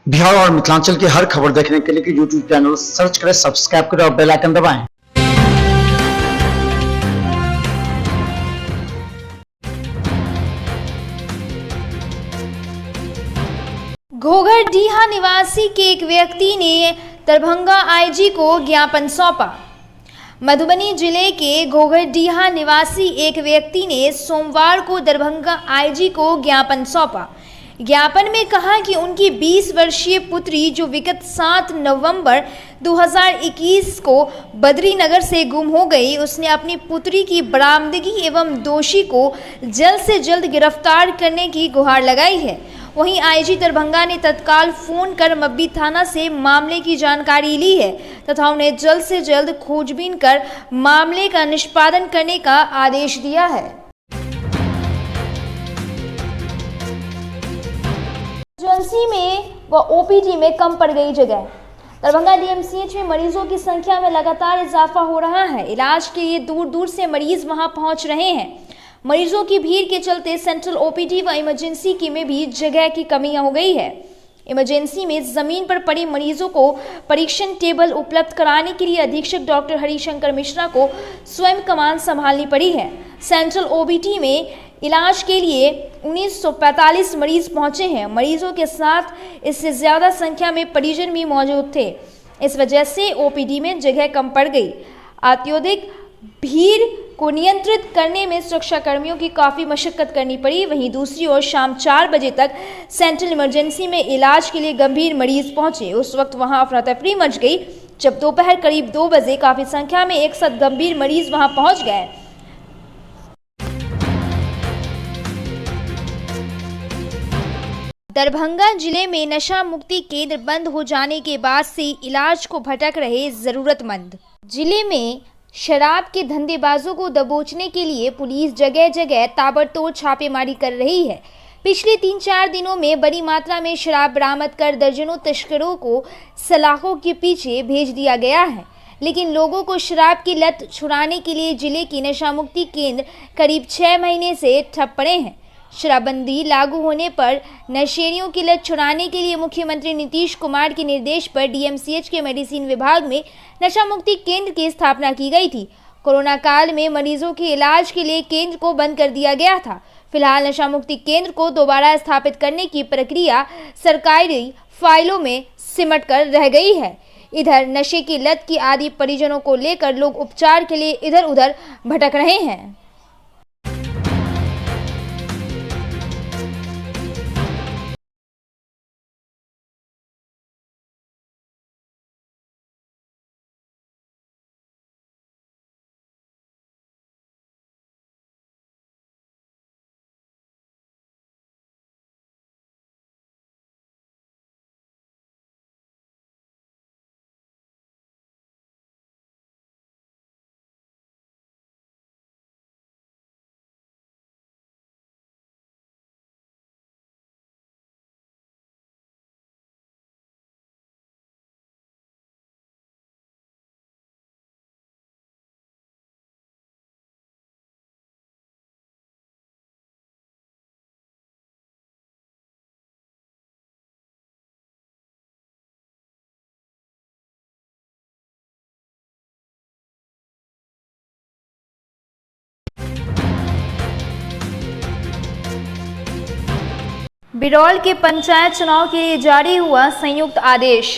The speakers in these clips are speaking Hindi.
बिहार और मिथिलांचल की हर खबर देखने के लिए यूट्यूब चैनल सर्च करें, सब्सक्राइब करें और बेल आइकन दबाएं। घोघरडीहा निवासी के एक व्यक्ति ने दरभंगा आईजी को ज्ञापन सौंपा। मधुबनी जिले के घोघरडीहा निवासी एक व्यक्ति ने सोमवार को दरभंगा आईजी को ज्ञापन सौंपा। ज्ञापन में कहा कि उनकी 20 वर्षीय पुत्री जो विगत 7 नवंबर 2021 को बद्रीनगर से गुम हो गई, उसने अपनी पुत्री की बरामदगी एवं दोषी को जल्द से जल्द गिरफ्तार करने की गुहार लगाई है। वहीं आईजी दरभंगा ने तत्काल फोन कर मब्बी थाना से मामले की जानकारी ली है तथा उन्हें जल्द से जल्द खोजबीन कर मामले का निष्पादन करने का आदेश दिया है। इमरजेंसी में व ओपीडी में कम पड़ गई जगह। दरभंगा डीएमसीएच में मरीजों की संख्या में लगातार इजाफा हो रहा है। इलाज के लिए दूर दूर से मरीज वहां पहुंच रहे हैं। मरीजों की भीड़ के चलते सेंट्रल ओपीडी व इमरजेंसी की में भी जगह की कमी हो गई है। इमरजेंसी में जमीन पर पड़े मरीजों को परीक्षण टेबल उपलब्ध कराने के लिए अधीक्षक डॉक्टर हरिशंकर मिश्रा को स्वयं कमान संभालनी पड़ी है। सेंट्रल ओपीडी में इलाज के लिए 1945 मरीज पहुंचे हैं। मरीजों के साथ इससे ज्यादा संख्या में परिजन भी मौजूद थे। इस वजह से ओपीडी में जगह कम पड़ गई। अत्यधिक भीड़ को नियंत्रित करने में सुरक्षा कर्मियों की काफ़ी मशक्कत करनी पड़ी। वहीं दूसरी ओर शाम 4 बजे तक सेंट्रल इमरजेंसी में इलाज के लिए गंभीर मरीज पहुंचे। उस वक्त वहां अफरा तफरी मच गई जब दोपहर करीब 2 बजे काफ़ी संख्या में एक साथ गंभीर मरीज वहां पहुंच गए। दरभंगा जिले में नशा मुक्ति केंद्र बंद हो जाने के बाद से इलाज को भटक रहे जरूरतमंद। जिले में शराब के धंधेबाजों को दबोचने के लिए पुलिस जगह जगह ताबड़तोड़ छापेमारी कर रही है। पिछले 3-4 दिनों में बड़ी मात्रा में शराब बरामद कर दर्जनों तस्करों को सलाखों के पीछे भेज दिया गया है। लेकिन लोगों को शराब की लत छुड़ाने के लिए जिले की नशा मुक्ति केंद्र करीब 6 महीने से ठप पड़े हैं। शराबबंदी लागू होने पर नशेड़ियों की लत छुड़ाने के लिए मुख्यमंत्री नीतीश कुमार के निर्देश पर डीएमसीएच के मेडिसिन विभाग में नशा मुक्ति केंद्र की स्थापना की गई थी। कोरोना काल में मरीजों के इलाज के लिए केंद्र को बंद कर दिया गया था। फिलहाल नशा मुक्ति केंद्र को दोबारा स्थापित करने की प्रक्रिया सरकारी फाइलों में सिमट कर रह गई है। इधर नशे की लत की आदि परिजनों को लेकर लोग उपचार के लिए इधर उधर भटक रहे हैं। बिरौल के पंचायत चुनाव के लिए जारी हुआ संयुक्त आदेश।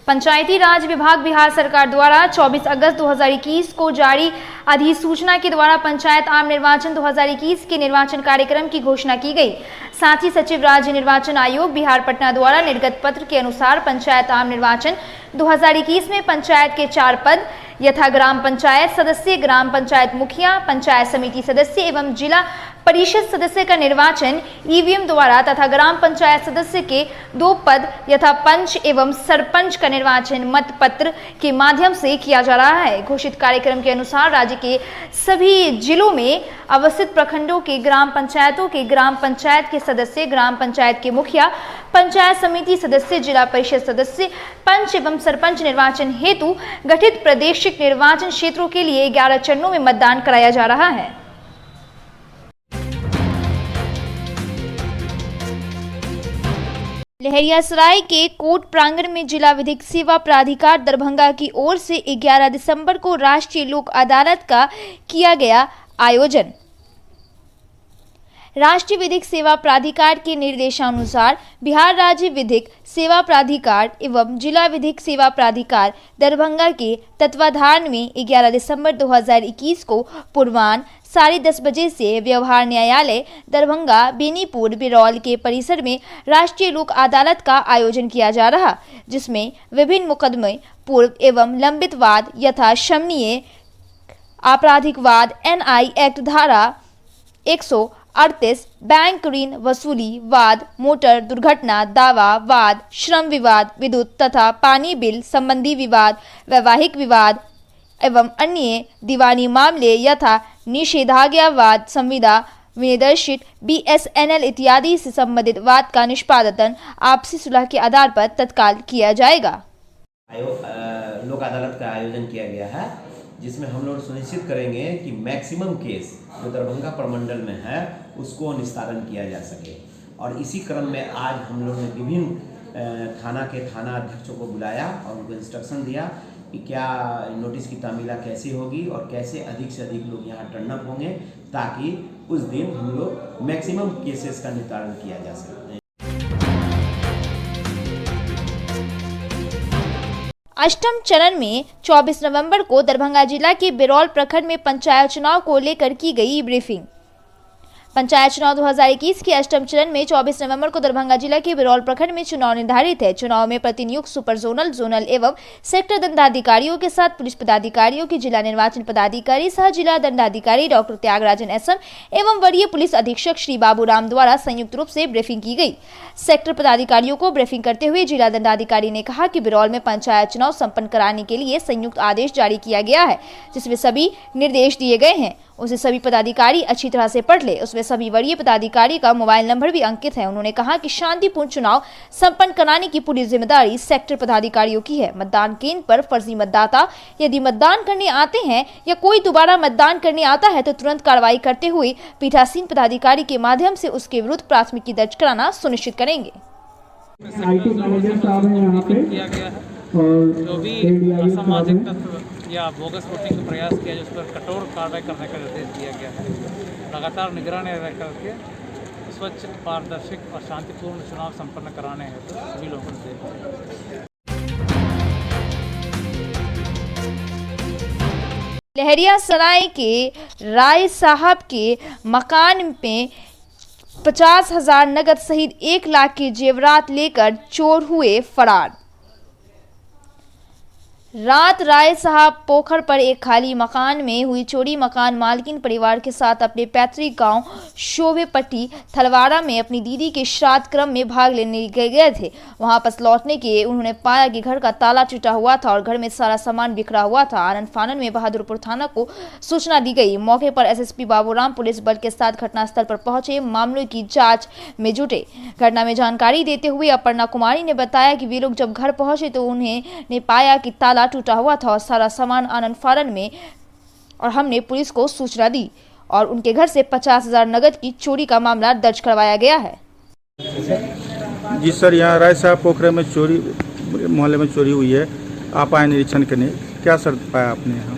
पंचायती राज विभाग बिहार सरकार द्वारा 24 अगस्त 2021 को जारी अधिसूचना के द्वारा पंचायत आम निर्वाचन 2021 के निर्वाचन कार्यक्रम की घोषणा की गई। साथ ही सचिव राज्य निर्वाचन आयोग बिहार पटना द्वारा निर्गत पत्र के अनुसार पंचायत आम निर्वाचन 2021 में पंचायत के 4 पद यथा ग्राम पंचायत सदस्य, ग्राम पंचायत मुखिया, पंचायत समिति सदस्य एवं जिला परिषद सदस्य का निर्वाचन ईवीएम द्वारा तथा ग्राम पंचायत सदस्य के 2 पद यथा पंच एवं सरपंच का निर्वाचन मतपत्र के माध्यम से किया जा रहा है। घोषित कार्यक्रम के अनुसार राज्य के सभी जिलों में अवस्थित प्रखंडों के ग्राम पंचायतों के ग्राम पंचायत के सदस्य, ग्राम पंचायत के मुखिया, पंचायत समिति सदस्य, जिला परिषद सदस्य, पंच एवं सरपंच निर्वाचन हेतु गठित प्रादेशिक निर्वाचन क्षेत्रों के लिए 11 चरणों में मतदान कराया जा रहा है। लहरियासराय के कोर्ट प्रांगण में जिला विधिक सेवा प्राधिकार दरभंगा की ओर से 11 दिसंबर को राष्ट्रीय लोक अदालत का किया गया आयोजन। राष्ट्रीय विधिक सेवा प्राधिकार के निर्देशानुसार बिहार राज्य विधिक सेवा प्राधिकार एवं जिला विधिक सेवा प्राधिकार दरभंगा के तत्वाधान में 11 दिसंबर 2021 को पूर्वाह्न 10:30 बजे से व्यवहार न्यायालय दरभंगा बेनीपुर बिरौल के परिसर में राष्ट्रीय लोक अदालत का आयोजन किया जा रहा, जिसमें विभिन्न मुकदमे, पूर्व एवं लंबित वाद यथा शमनीय आपराधिक वाद, NI एक्ट धारा 138, बैंक ऋण वसूली वाद, मोटर दुर्घटना दावा वाद, श्रम विवाद, विद्युत तथा पानी बिल संबंधी विवाद, वैवाहिक विवाद एवं अन्य दीवानी मामले यथा निषेधाज्ञावाद, संविदा विनिर्देशित BSNL इत्यादि से संबंधित वाद का निष्पादन आपसी सुलह के आधार पर तत्काल किया जाएगा। लोक अदालत का आयोजन किया गया है, जिसमें हम लोग सुनिश्चित करेंगे कि मैक्सिमम केस जो दरभंगा प्रमंडल में है उसको निस्तारण किया जा सके। और इसी क्रम में आज हम लोग ने विभिन्न थाना के थाना अध्यक्षों को बुलाया और उनको इंस्ट्रक्शन दिया कि क्या नोटिस की तामीला कैसे होगी और कैसे अधिक से अधिक लोग यहाँ टर्न अप होंगे, ताकि उस दिन हम लोग मैक्सिमम केसेस का निस्तारण किया जा सके। अष्टम चरण में 24 नवंबर को दरभंगा जिला के बिरौल प्रखंड में पंचायत चुनाव को लेकर की गई ब्रीफिंग। पंचायत चुनाव 2021 के अष्टम चरण में 24 नवंबर को दरभंगा जिला के बिरौल प्रखंड में चुनाव निर्धारित है। चुनाव में प्रतिनियुक्त सुपर जोनल, जोनल एवं सेक्टर दंडाधिकारियों के साथ पुलिस पदाधिकारियों की जिला निर्वाचन पदाधिकारी सह जिला दंडाधिकारी डॉक्टर त्यागराजन SM एवं वरीय पुलिस अधीक्षक श्री बाबूराम द्वारा संयुक्त रूप से ब्रीफिंग की गई। सेक्टर पदाधिकारियों को ब्रीफिंग करते हुए जिला दंडाधिकारी ने कहा कि बिरौल में पंचायत चुनाव संपन्न कराने के लिए संयुक्त आदेश जारी किया गया है, जिसमें सभी निर्देश दिए गए हैं, उसे सभी पदाधिकारी अच्छी तरह से पढ़ ले। उसमें सभी वरीय पदाधिकारी का मोबाइल नंबर भी अंकित है। उन्होंने कहा कि शांतिपूर्ण चुनाव संपन्न कराने की पूरी जिम्मेदारी सेक्टर पदाधिकारियों की है। मतदान केंद्र पर फर्जी मतदाता यदि मतदान करने आते हैं या कोई दोबारा मतदान करने आता है तो तुरंत कार्रवाई करते हुए पीठासीन पदाधिकारी के माध्यम से उसके विरुद्ध प्राथमिकी दर्ज कराना सुनिश्चित करेंगे। किया गया है और जो भी असामाजिक तत्व या बोगस वोटिंग का प्रयास किया जाए उस पर कठोर कार्रवाई करने का निर्देश दिया गया है। लगातार निगरानी रख करके स्वच्छ, पारदर्शी और शांतिपूर्ण चुनाव संपन्न कराने हेतु सभी लोगों को निर्देश। लहरियासराय के राय साहब के मकान में 50,000 नकद सहित 1 लाख के जेवरात लेकर चोर हुए फरार। रात राय साहब पोखर पर एक खाली मकान में हुई चोरी। मकान मालकिन परिवार के साथ अपने पैतृक गांव शोभेपट्टी थलवाड़ा में अपनी दीदी के श्राद्ध क्रम में भाग लेने गए थे। वहां पर लौटने के उन्होंने पाया कि घर का ताला टूटा हुआ था और घर में सारा सामान बिखरा हुआ था। आनंद फानन में बहादुरपुर थाना को सूचना दी गई। मौके पर SSP बाबूराम पुलिस बल के साथ घटनास्थल पर पहुंचे, मामले की जांच में जुटे। घटना में जानकारी देते हुए अपर्णा कुमारी ने बताया कि वे लोग जब घर पहुंचे तो उन्हें पाया कि ताला टूटा हुआ था और सारा सामान आनंद फानन में, और हमने पुलिस को सूचना दी और उनके घर से 50,000 नगद की चोरी का मामला दर्ज करवाया गया है। जी सर, यहाँ राय साहब पोखरे में चोरी, मोहल्ले में चोरी हुई है। आप आए निरीक्षण करने, क्या सर पाया आपने यहाँ?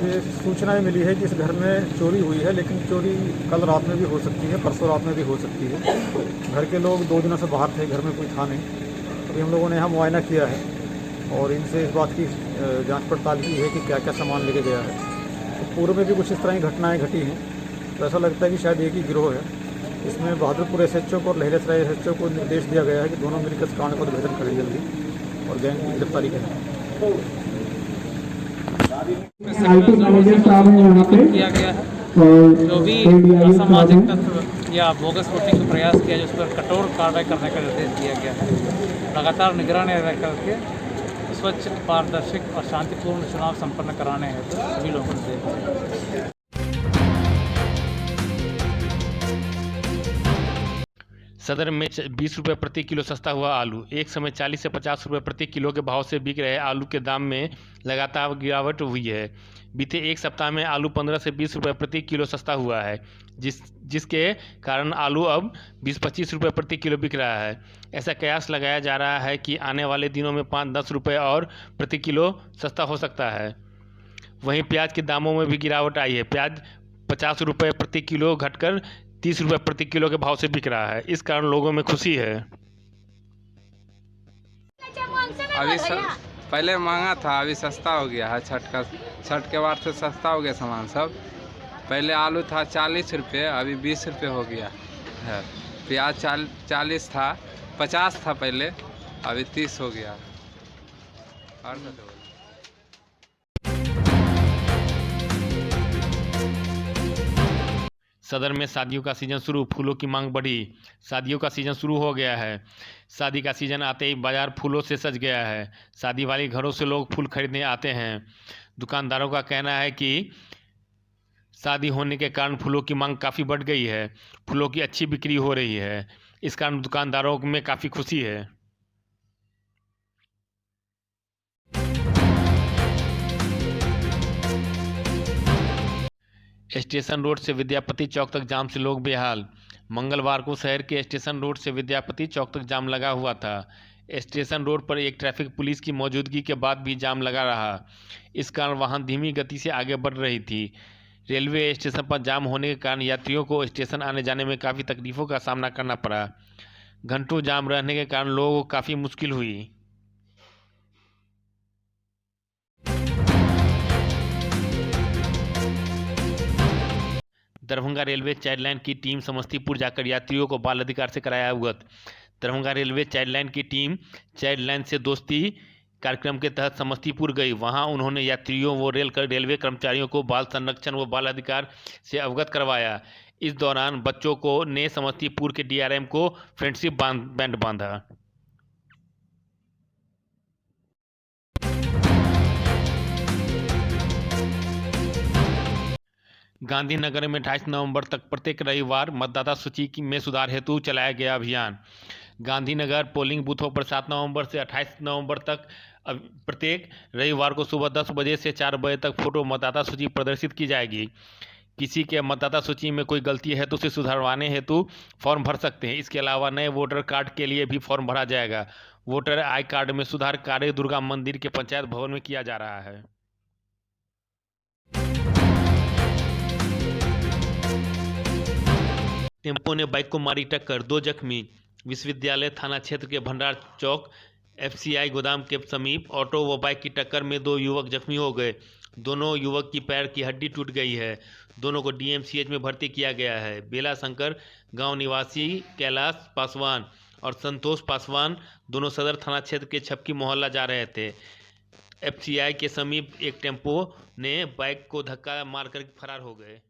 ये सूचना मिली है कि इस घर में चोरी हुई है, लेकिन चोरी कल रात में भी हो सकती है, परसों रात में भी हो सकती है। घर के लोग 2 दिनों से बाहर थे, घर में कोई था नहीं। अभी हम लोगों ने यहाँ मुआयना किया है और इनसे इस बात की जांच पड़ताल की है कि क्या क्या सामान लेके गया है। तो पूर्व में भी कुछ इस तरह की घटनाएं घटी हैं, तो ऐसा लगता है कि शायद एक ही गिरोह है। इसमें बहादुरपुर SHO को और लहरियासराय SHO को निर्देश दिया गया है कि दोनों मिलकर इस कांड को उद्भेदन करें जल्दी और गैंग की गिरफ्तारी करें। किया गया है और जो भी असामाजिक तत्व या बोगस वोटिंग का प्रयास किया जाए उस पर कठोर कार्रवाई करने का निर्देश दिया गया है। लगातार निगरानी रख करके स्वच्छ, पारदर्शी और शांतिपूर्ण चुनाव संपन्न कराने हेतु सभी लोगों को निर्देश। सदर में 20 रुपये प्रति किलो सस्ता हुआ आलू। एक समय 40 से 50 रुपये प्रति किलो के भाव से बिक रहे आलू के दाम में लगातार गिरावट हुई है। बीते एक सप्ताह में आलू 15 से 20 रुपये प्रति किलो सस्ता हुआ है। जिसके कारण आलू अब 20-25 रुपये प्रति किलो बिक रहा है। ऐसा कयास लगाया जा रहा है कि आने वाले दिनों में 5-10 रुपये और प्रति किलो सस्ता हो सकता है। वहीं प्याज के दामों में भी गिरावट आई है। प्याज 50 रुपये प्रति किलो घटकर 30 रुपये प्रति किलो के भाव से बिक रहा है। इस कारण लोगों में खुशी है। अभी पहले महंगा था, अभी सस्ता हो गया है। छठ के बाद से सस्ता हो गया सामान सब। पहले आलू था 40 रुपये, अभी 20 रुपये हो गया है। प्याज 40 था, 50 था पहले, अभी 30 हो गया। और सदर में शादियों का सीजन शुरू, फूलों की मांग बढ़ी। शादियों का सीजन शुरू हो गया है। शादी का सीजन आते ही बाजार फूलों से सज गया है। शादी वाली घरों से लोग फूल खरीदने आते हैं। दुकानदारों का कहना है कि शादी होने के कारण फूलों की मांग काफ़ी बढ़ गई है। फूलों की अच्छी बिक्री हो रही है। इस कारण दुकानदारों में काफ़ी खुशी है। स्टेशन रोड से विद्यापति चौक तक जाम से लोग बेहाल। मंगलवार को शहर के स्टेशन रोड से विद्यापति चौक तक जाम लगा हुआ था। स्टेशन रोड पर एक ट्रैफिक पुलिस की मौजूदगी के बाद भी जाम लगा रहा। इस कारण वाहन धीमी गति से आगे बढ़ रही थी। रेलवे स्टेशन पर जाम होने के कारण यात्रियों को स्टेशन आने जाने में काफ़ी तकलीफ़ों का सामना करना पड़ा। घंटों जाम रहने के कारण लोगों को काफ़ी मुश्किल हुई। दरभंगा रेलवे चाइल्ड लाइन की टीम समस्तीपुर जाकर यात्रियों को बाल अधिकार से कराया अवगत। दरभंगा रेलवे चाइल्ड लाइन की टीम चाइल्ड लाइन से दोस्ती कार्यक्रम के तहत समस्तीपुर गई। वहां उन्होंने यात्रियों व रेलवे कर्मचारियों को बाल संरक्षण व बाल अधिकार से अवगत करवाया। इस दौरान बच्चों को ने समस्तीपुर के डीआरएम को फ्रेंडशिप बैंड बांधा। गांधीनगर में 28 नवंबर तक प्रत्येक रविवार मतदाता सूची में सुधार हेतु चलाया गया अभियान। गांधीनगर पोलिंग बूथों पर 7 नवंबर से 28 नवंबर तक प्रत्येक रविवार को सुबह 10 बजे से 4 बजे तक फोटो मतदाता सूची प्रदर्शित की जाएगी। किसी के मतदाता सूची में कोई गलती है तो उसे सुधरवाने हेतु फॉर्म भर सकते हैं। इसके अलावा नए वोटर कार्ड के लिए भी फॉर्म भरा जाएगा। वोटर आई कार्ड में सुधार कार्य दुर्गा मंदिर के पंचायत भवन में किया जा रहा है। टेम्पो ने बाइक को मारी टक्कर, 2 जख्मी। विश्वविद्यालय थाना क्षेत्र के भंडार चौक एफसीआई गोदाम के समीप ऑटो व बाइक की टक्कर में 2 युवक जख्मी हो गए। दोनों युवक की पैर की हड्डी टूट गई है। दोनों को डीएमसीएच में भर्ती किया गया है। बेला शंकर गांव निवासी कैलाश पासवान और संतोष पासवान दोनों सदर थाना क्षेत्र के छपकी मोहल्ला जा रहे थे। एफसीआई के समीप एक टेम्पो ने बाइक को धक्का मारकर फरार हो गए।